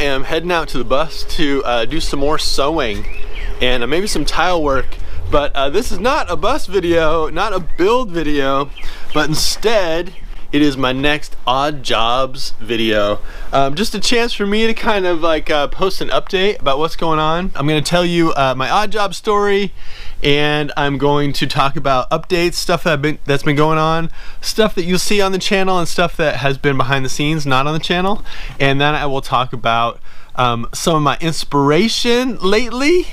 am heading out to the bus to do some more sewing and maybe some tile work. But this is not a bus video, not a build video, but instead it is my next odd jobs video. Just a chance for me to kind of like post an update about what's going on. I'm gonna tell you my odd job story, and I'm going to talk about updates, stuff that's been going on, stuff that you'll see on the channel, and stuff that has been behind the scenes, not on the channel. And then I will talk about some of my inspiration lately,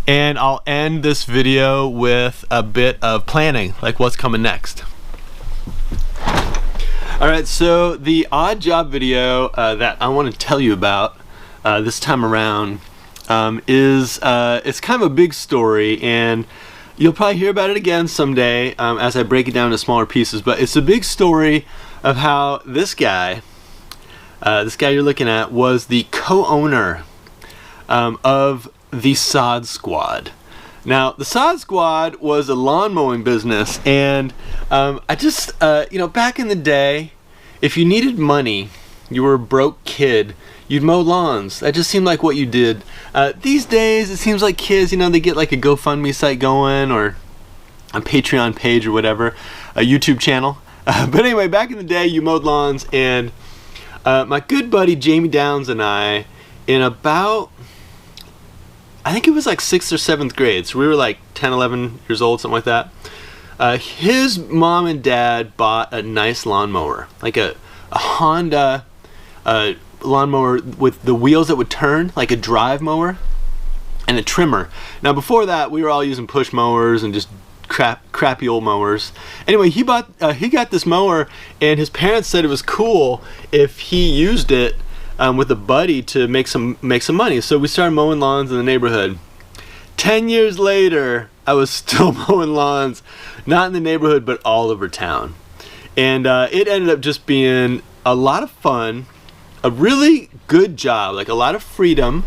and I'll end this video with a bit of planning, like what's coming next. Alright, so the odd job video that I want to tell you about this time around is it's kind of a big story, and you'll probably hear about it again someday as I break it down into smaller pieces. But it's a big story of how this guy you're looking at was the co-owner of the Sod Squad. Now, the Sod Squad was a lawn mowing business, and I just, you know, back in the day, if you needed money, you were a broke kid, you'd mow lawns. That just seemed like what you did. These days, it seems like kids, you know, they get like a GoFundMe site going, or a Patreon page or whatever, a YouTube channel. But anyway, back in the day, you mowed lawns, and my good buddy Jamie Downs and I, in about, I think it was like 6th or 7th grade, so we were like 10, 11 years old, something like that. His mom and dad bought a nice lawnmower, like a Honda lawnmower with the wheels that would turn, like a drive mower, and a trimmer. Now before that, we were all using push mowers and just crappy old mowers. Anyway, he got this mower, and his parents said it was cool if he used it with a buddy to make some money. So we started mowing lawns in the neighborhood. 10 years later, I was still mowing lawns, not in the neighborhood, but all over town. And it ended up just being a lot of fun, a really good job, like a lot of freedom,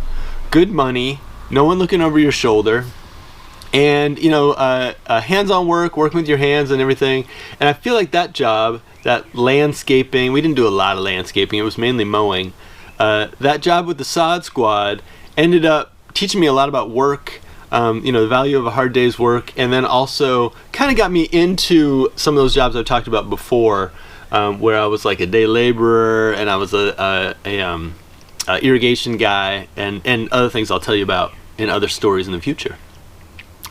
good money, no one looking over your shoulder, and you know, hands-on work, working with your hands and everything. And I feel like that job, that landscaping, we didn't do a lot of landscaping, it was mainly mowing. That job with the Sod Squad ended up teaching me a lot about work, you know, the value of a hard day's work, and then also kind of got me into some of those jobs I've talked about before, where I was like a day laborer, and I was a irrigation guy, and other things I'll tell you about in other stories in the future.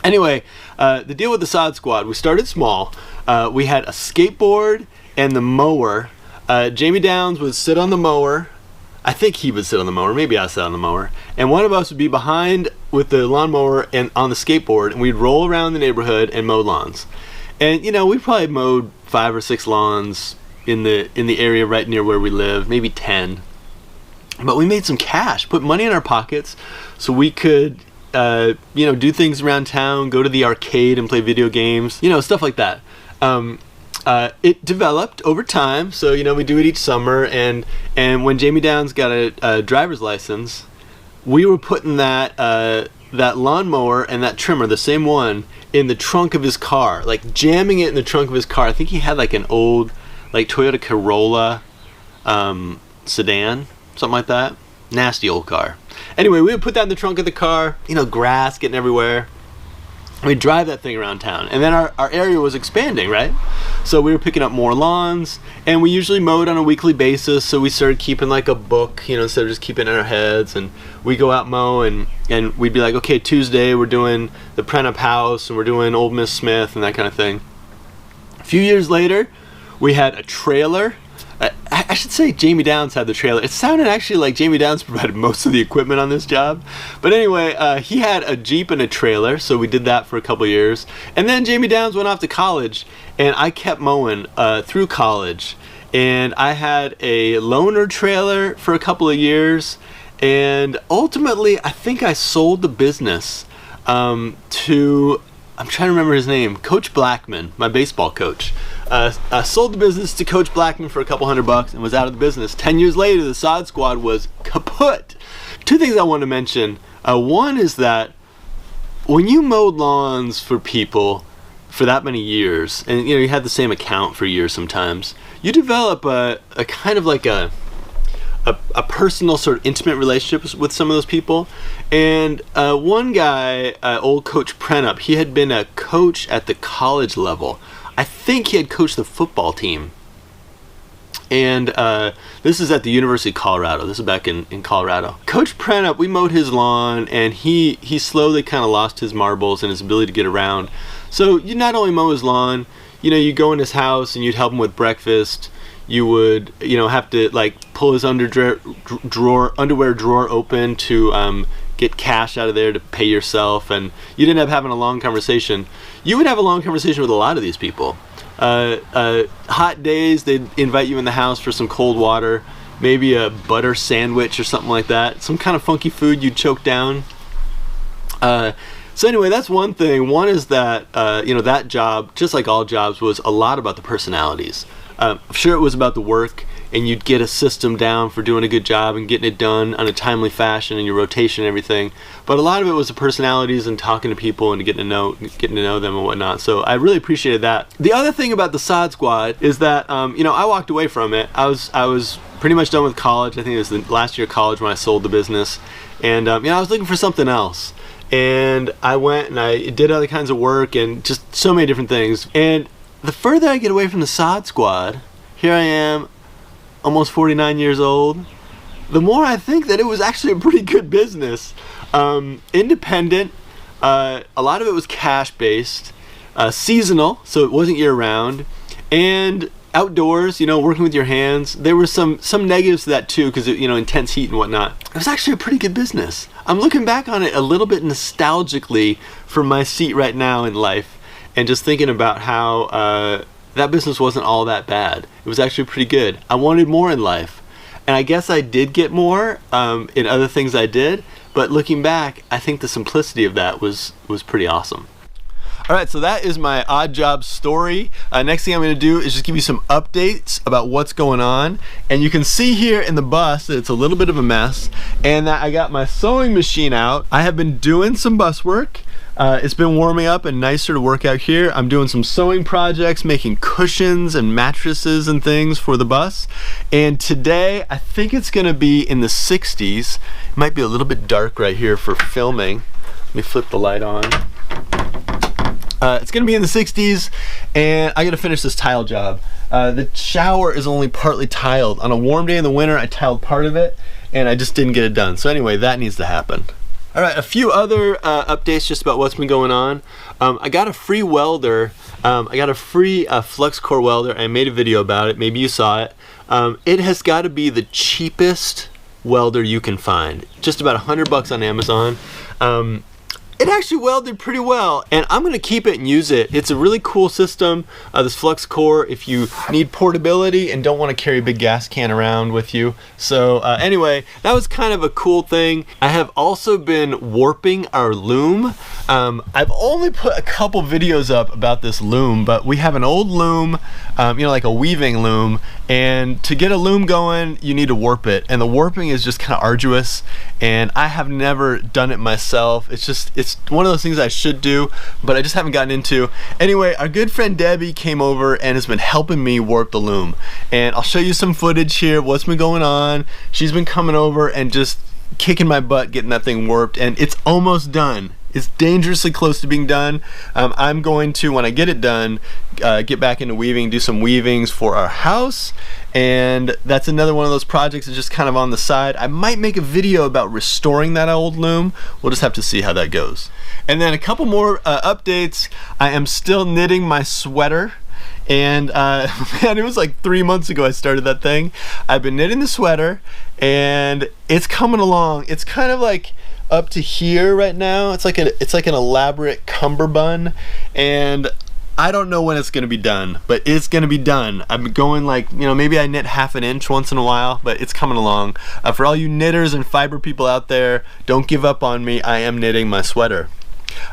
Anyway, the deal with the Sod Squad, we started small. We had a skateboard and the mower. Jamie Downs would sit on the mower. I think he would sit on the mower, maybe I sat on the mower, and one of us would be behind with the lawnmower and on the skateboard, and we'd roll around the neighborhood and mow lawns. And you know, we probably mowed 5 or 6 lawns in the area right near where we live, maybe 10. But we made some cash, put money in our pockets, so we could you know, do things around town, go to the arcade and play video games, you know, stuff like that. It developed over time, so you know, we do it each summer, and when Jamie Downs got a driver's license, we were putting that lawnmower and that trimmer, the same one, in the trunk of his car, like jamming it in the trunk of his car. I think he had like an old like Toyota Corolla sedan, something like that. Nasty old car. Anyway, we would put that in the trunk of the car, you know, grass getting everywhere. We'd drive that thing around town, and then our area was expanding, right? So we were picking up more lawns, and we usually mowed on a weekly basis, so we started keeping like a book, you know, instead of just keeping it in our heads. And we go out mow, and we'd be like, okay, Tuesday we're doing the Prentup House, and we're doing Old Miss Smith and that kind of thing. A few years later, we had a trailer. I should say Jamie Downs had the trailer. It sounded actually like Jamie Downs provided most of the equipment on this job. But anyway, he had a Jeep and a trailer, so we did that for a couple years. And then Jamie Downs went off to college, and I kept mowing through college. And I had a loaner trailer for a couple of years, and ultimately I think I sold the business to, I'm trying to remember his name, Coach Blackman, my baseball coach. I sold the business to Coach Blackman for a couple $100 and was out of the business. 10 years later, the Sod Squad was kaput. 2 things I want to mention. One is that when you mowed lawns for people for that many years, and you know, you had the same account for years sometimes, you develop a kind of like a a personal sort of intimate relationship with some of those people. And one guy, old Coach Prenup, he had been a coach at the college level. I think he had coached the football team. And this is at the University of Colorado. This is back in Colorado. Coach Prenup, we mowed his lawn, and he slowly kind of lost his marbles and his ability to get around. So you not only mow his lawn, you know, you go in his house and you'd help him with breakfast. You would, you know, have to like pull his underwear drawer open to get cash out of there to pay yourself, and you'd end up having a long conversation. You would have a long conversation with a lot of these people. Hot days, they'd invite you in the house for some cold water, maybe a butter sandwich or something like that, some kind of funky food you'd choke down. So anyway, that's one thing. One is that you know, that job, just like all jobs, was a lot about the personalities. I'm sure it was about the work, and you'd get a system down for doing a good job and getting it done on a timely fashion and your rotation and everything. But a lot of it was the personalities and talking to people and getting to know them and whatnot. So I really appreciated that. The other thing about the Sod Squad is that you know, I walked away from it. I was pretty much done with college. I think it was the last year of college when I sold the business, and you know, I was looking for something else. And I went and I did other kinds of work and just so many different things. And the further I get away from the Sod Squad, here I am, almost 49 years old, the more I think that it was actually a pretty good business. Independent, a lot of it was cash based, seasonal, so it wasn't year round, and outdoors, you know, working with your hands. There were some negatives to that too, because, you know, intense heat and whatnot. It was actually a pretty good business. I'm looking back on it a little bit nostalgically from my seat right now in life, and just thinking about how that business wasn't all that bad. It was actually pretty good. I wanted more in life, and I guess I did get more in other things I did, but looking back, I think the simplicity of that was pretty awesome. All right, so that is my odd job story. Next thing I'm going to do is just give you some updates about what's going on. And you can see here in the bus that it's a little bit of a mess, and that I got my sewing machine out. I have been doing some bus work. It's been warming up and nicer to work out here. I'm doing some sewing projects, making cushions and mattresses and things for the bus. And today, I think it's gonna be in the 60s. It might be a little bit dark right here for filming. Let me flip the light on. It's gonna be in the 60s, and I gotta finish this tile job. The shower is only partly tiled. On a warm day in the winter, I tiled part of it, and I just didn't get it done. So anyway, that needs to happen. All right, a few other updates just about what's been going on. I got a free welder. I got a free flux core welder. I made a video about it. Maybe you saw it. It has got to be the cheapest welder you can find. Just about $100 on Amazon. It actually welded pretty well, and I'm gonna keep it and use it. It's a really cool system, this flux core, if you need portability and don't want to carry a big gas can around with you. So anyway, that was kind of a cool thing. I have also been warping our loom. I've only put a couple videos up about this loom, but we have an old loom, you know, like a weaving loom, and to get a loom going, you need to warp it, and the warping is just kind of arduous, and I have never done it myself. It's one of those things I should do, but I just haven't gotten into. Anyway, our good friend Debbie came over and has been helping me warp the loom, and I'll show you some footage here of what's been going on. She's been coming over and just kicking my butt getting that thing warped, and it's almost done. It's dangerously close to being done. I'm going to, when I get it done, get back into weaving, do some weavings for our house, and that's another one of those projects that's just kind of on the side. I might make a video about restoring that old loom. We'll just have to see how that goes. And then a couple more updates. I am still knitting my sweater, and man, it was like 3 months ago I started that thing. I've been knitting the sweater, and it's coming along. It's kind of like up to here right now. It's like an elaborate cummerbund, and I don't know when it's gonna be done, but it's gonna be done. I'm going, like, you know, maybe I knit ½ an inch once in a while, but it's coming along. For all you knitters and fiber people out there, don't give up on me. I am knitting my sweater.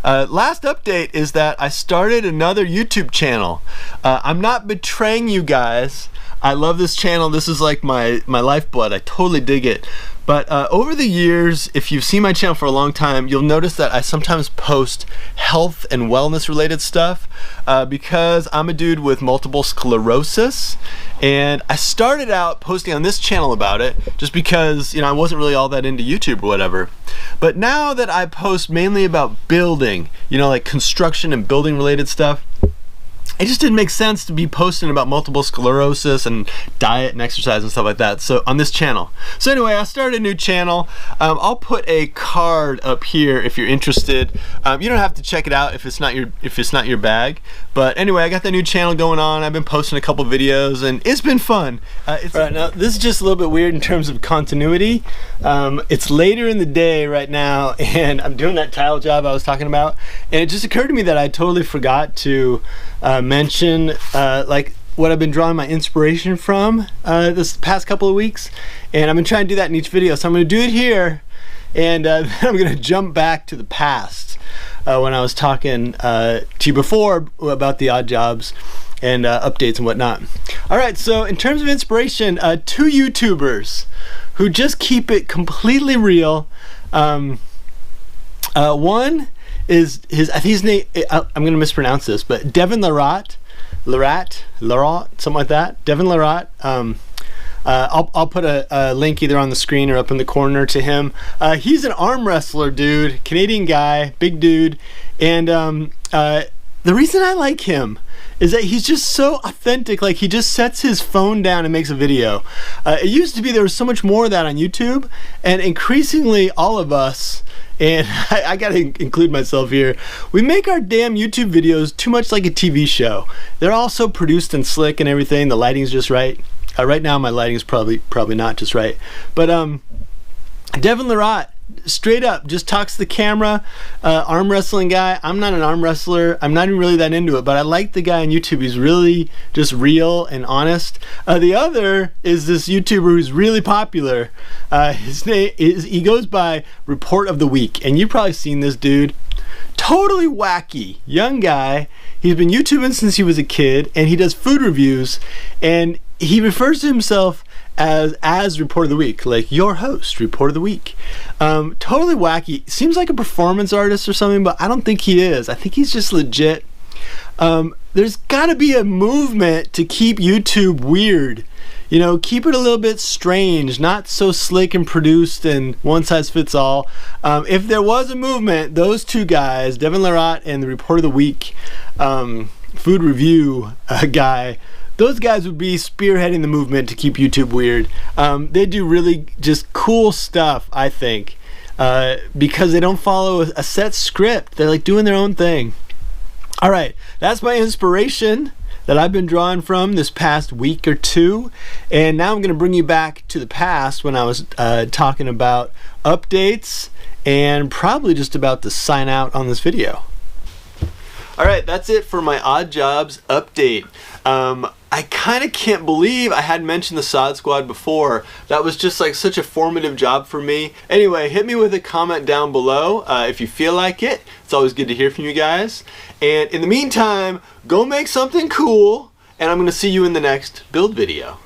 Last update is that I started another YouTube channel. I'm not betraying you guys. I love this channel. This is like my lifeblood. I totally dig it. But over the years, if you've seen my channel for a long time, you'll notice that I sometimes post health and wellness related stuff because I'm a dude with multiple sclerosis, and I started out posting on this channel about it just because, you know, I wasn't really all that into YouTube or whatever. But now that I post mainly about building, you know, like construction and building related stuff, it just didn't make sense to be posting about multiple sclerosis and diet and exercise and stuff like that, so on this channel. So anyway, I started a new channel. I'll put a card up here if you're interested. You don't have to check it out if it's not your bag. But anyway, I got that new channel going on. I've been posting a couple videos and it's been fun. Right now, this is just a little bit weird in terms of continuity. It's later in the day right now, and I'm doing that tile job I was talking about, and it just occurred to me that I totally forgot to mention like what I've been drawing my inspiration from this past couple of weeks, and I've been trying to do that in each video, so I'm going to do it here, and then I'm going to jump back to the past when I was talking to you before about the odd jobs and updates and whatnot. Alright, so in terms of inspiration, two YouTubers who just keep it completely real. One is I think his name, I'm gonna mispronounce this, but Devin Larat, something like that. Devin Larat. I'll put a link either on the screen or up in the corner to him. He's an arm wrestler dude, Canadian guy, big dude, and the reason I like him is that he's just so authentic. Like, he just sets his phone down and makes a video. It used to be there was so much more of that on YouTube, and increasingly all of us, and I gotta include myself here, we make our damn YouTube videos too much like a TV show. They're all so produced and slick and everything. The lighting's just right. Right now my lighting is probably not just right. But Devin Larat, straight up, just talks to the camera. Arm wrestling guy. I'm not an arm wrestler. I'm not even really that into it, but I like the guy on YouTube. He's really just real and honest. The other is this YouTuber who's really popular. His name is, he goes by Report of the Week, and you've probably seen this dude. Totally wacky young guy. He's been YouTubing since he was a kid, and he does food reviews, and he refers to himself as Report of the Week, like your host, Report of the Week. Totally wacky. Seems like a performance artist or something, but I don't think he is. I think he's just legit. There's got to be a movement to keep YouTube weird. You know, keep it a little bit strange, not so slick and produced and one size fits all. If there was a movement, those two guys, Devin Larat and the Report of the Week food review guy, those guys would be spearheading the movement to keep YouTube weird. They do really just cool stuff, I think, because they don't follow a set script. They're like doing their own thing. All right, that's my inspiration that I've been drawing from this past week or two, and now I'm going to bring you back to the past when I was talking about updates and probably just about to sign out on this video. Alright, that's it for my odd jobs update. I kind of can't believe I hadn't mentioned the Sod Squad before. That was just like such a formative job for me. Anyway, hit me with a comment down below if you feel like it. It's always good to hear from you guys. And in the meantime, go make something cool, and I'm going to see you in the next build video.